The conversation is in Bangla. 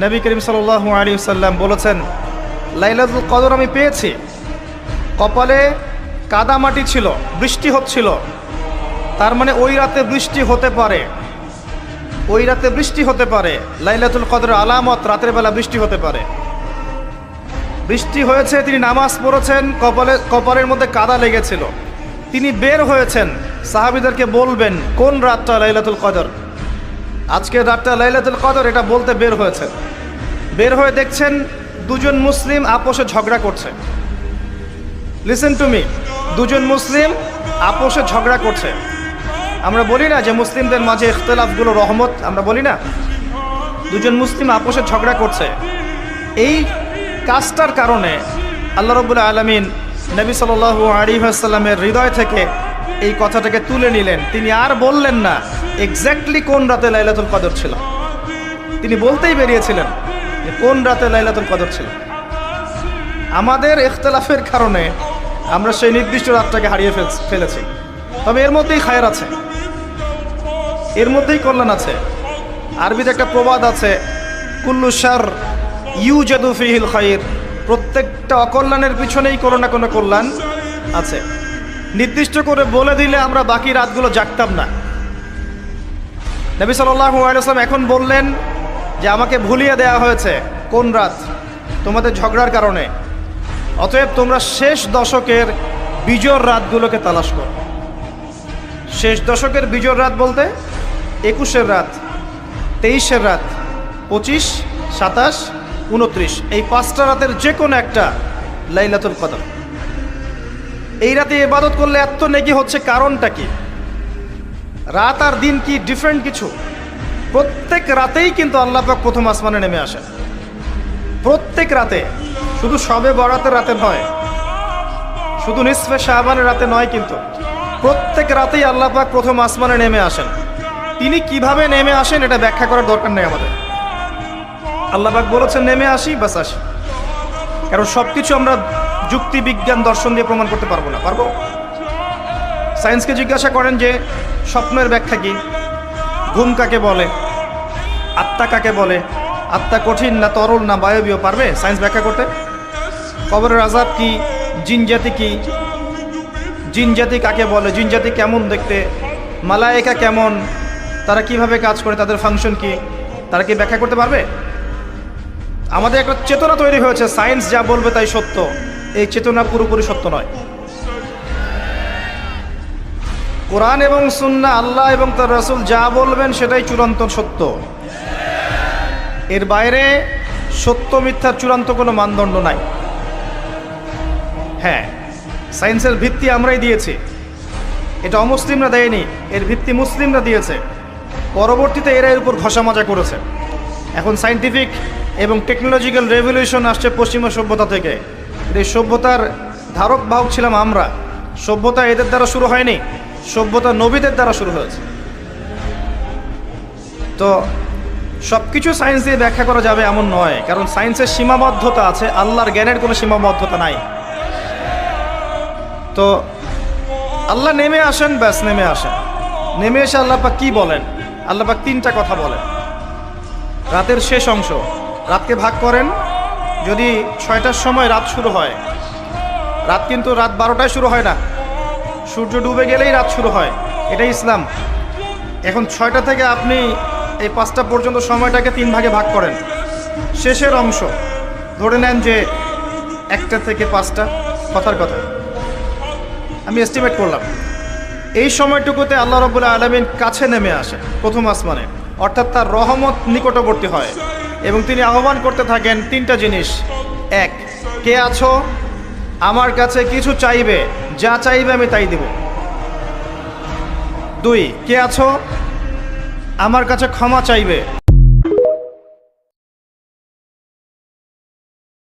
নবী করিম সাল্লাল্লাহু আলাইহি ওয়াসাল্লাম বলেছেন, লাইলাতুল কদর আমি পেয়েছি, কপালে কাদামাটি ছিল, বৃষ্টি হচ্ছিল, তার মানে ওই রাতে বৃষ্টি হতে পারে, ওই রাতে বৃষ্টি হতে পারে। লাইলাতুল কদরের আলামত রাতের বেলা বৃষ্টি হতে পারে। বৃষ্টি হয়েছে, তিনি নামাজ পড়েছেন, কপালের মধ্যে কাদা লেগেছিল, তিনি বের হয়েছেন, সাহাবীদেরকে বলবেন কোন রাতটা লাইলাতুল কদর, আজকের রাতটা লাইলাতুল কদর, এটা বলতে বের হয়েছেন। বের হয়ে দেখছেন দুজন মুসলিম আপোষে ঝগড়া করছে। লিসেন টু মি, দুজন মুসলিম আপোষে ঝগড়া করছে। আমরা বলি না যে মুসলিমদের মাঝে ইখতিলাফগুলো রহমত, আমরা বলি না? দুজন মুসলিম আপোষে ঝগড়া করছে। এই কাজটার কারণে আল্লাহ রাব্বুল আলামিন নবী সাল্লাল্লাহু আলাইহি ওয়াসাল্লামের হৃদয় থেকে এই কথাটাকে তুলে নিলেন। তিনি আর বললেন না এক্স্যাক্টলি কোন রাতে লাইলাতুল কদর ছিল, তিনি বলতেই বেরিয়েছিলেন যে কোন রাতে লাইলাতুল কদর ছিল। আমাদের ইখতিলাফের কারণে আমরা সেই নির্দিষ্ট রাতটাকে হারিয়ে ফেলেছি। তবে এর মধ্যেই খায়ের আছে, এর মধ্যেই কল্যাণ আছে। আরবিতে একটা প্রবাদ আছে, কুল্লু শার ইউজাদু ফিহিল খায়র, প্রত্যেকটা অকল্যাণের পিছনেই কোনো না কোনো কল্যাণ আছে। নির্দিষ্ট করে বলে দিলে আমরা বাকি রাতগুলো জাগতাম না। নবী সাল্লাল্লাহু আলাইহি ওয়াসাল্লাম এখন বললেন যে আমাকে ভুলিয়ে দেওয়া হয়েছে কোন রাত, তোমাদের ঝগড়ার কারণে, অতএব তোমরা শেষ দশকের বিজোড় রাতগুলোকে তালাশ করো। শেষ দশকের বিজোড় রাত বলতে 21-এর রাত, 23-এর রাত, 25, 27, 29, এই 5টা রাতের যে কোনো একটা লাইলাতুল কদর। এই রাতে ইবাদত করলে এত নেকি হচ্ছে, কারণটা কি? রাত আর দিন কি ডিফারেন্ট কিছু? প্রত্যেক রাতেই কিন্তু আল্লাহ পাক প্রথম আসমানে নেমে আসেন, প্রত্যেক রাতে, শুধু শবে বরাতের রাতে নয়, শুধু নিসফে শাবানের রাতে নয়, কিন্তু প্রত্যেক রাতেই আল্লাহ পাক প্রথম আসমানে নেমে আসেন। তিনি কিভাবে নেমে আসেন এটা ব্যাখ্যা করার দরকার নেই আমাদের। আল্লাহ পাক বলেছেন নেমে আসি, বাস আসি। কারণ সব কিছু আমরা যুক্তি, বিজ্ঞান, দর্শন দিয়ে প্রমাণ করতে পারবো না। পারবো? সায়েন্সকে জিজ্ঞাসা করেন যে স্বপ্নের ব্যাখ্যা কি, ঘুম কাকে বলে, আত্মা কাকে বলে, আত্মা কঠিন না তরল না বায়বীয়, পারবে সায়েন্স ব্যাখ্যা করতে? কবরের আযাব কি, জিন জাতি কি, জিন জাতি কাকে বলে, জিন জাতি কেমন দেখতে, মালায়েকা কেমন, তারা কিভাবে কাজ করে, তাদের ফাংশন কি, তারা কি ব্যাখ্যা করতে পারবে? আমাদের একটা চেতনা তৈরি হয়েছে, সায়েন্স যা বলবে তাই সত্য। এই চেতনা পুরোপুরি সত্য নয়। কোরআন এবং সুন্নাহ, আল্লাহ এবং তার রাসূল যা বলবেন সেটাই চূড়ান্ত সত্য। এর বাইরে সত্য মিথ্যার চূড়ান্ত কোনো মানদণ্ড নাই। হ্যাঁ, সায়েন্সের ভিত্তি আমরাই দিয়েছি, এটা অমুসলিমরা দেয়নি, এর ভিত্তি মুসলিমরা দিয়েছে। পরবর্তীতে এরা এর উপর ঘষা মাজা করেছে। এখন সায়েন্টিফিক এবং টেকনোলজিক্যাল রেভলিউশন আসছে পশ্চিমা সভ্যতা থেকে। এই সভ্যতার ধারক বাহক ছিলাম আমরা। সভ্যতা এদের দ্বারা শুরু হয়নি, সভ্যতা নবীদের দ্বারা শুরু হয়েছে। তো সব কিছু সায়েন্স দিয়ে ব্যাখ্যা করা যাবে এমন নয়, কারণ সায়েন্সের সীমাবদ্ধতা আছে, আল্লাহর জ্ঞানের কোনো সীমাবদ্ধতা নাই। তো আল্লাহ নেমে আসেন, ব্যাস নেমে আসেন। নেমে এসে আল্লাহ পাক কী বলেন? আল্লাহ পাক 3টা কথা বলেন। রাতের শেষ অংশ, রাতকে ভাগ করেন। যদি 6টার সময় রাত শুরু হয়, রাত কিন্তু রাত 12টায় শুরু হয় না, সূর্য ডুবে গেলেই রাত শুরু হয়, এটাই ইসলাম। এখন 6টা থেকে আপনি এই 5টা পর্যন্ত সময়টাকে 3 ভাগে ভাগ করেন। শেষের অংশ ধরে নেন যে 1টা থেকে 5টা, কথার কথা আমি এস্টিমেট করলাম, এই সময়টুকুতে আল্লাহ রাব্বুল আলামিন কাছে নেমে আসেন প্রথম আসমানে, অর্থাৎ তার রহমত নিকটবর্তী হয় এবং তিনি আহ্বান করতে থাকেন 3টা জিনিস। 1, কে আছো আমার কাছে কিছু চাইবে, যা চাইবে আমি তাই দেব। 2, কে আছো আমার কাছে ক্ষমা চাইবে,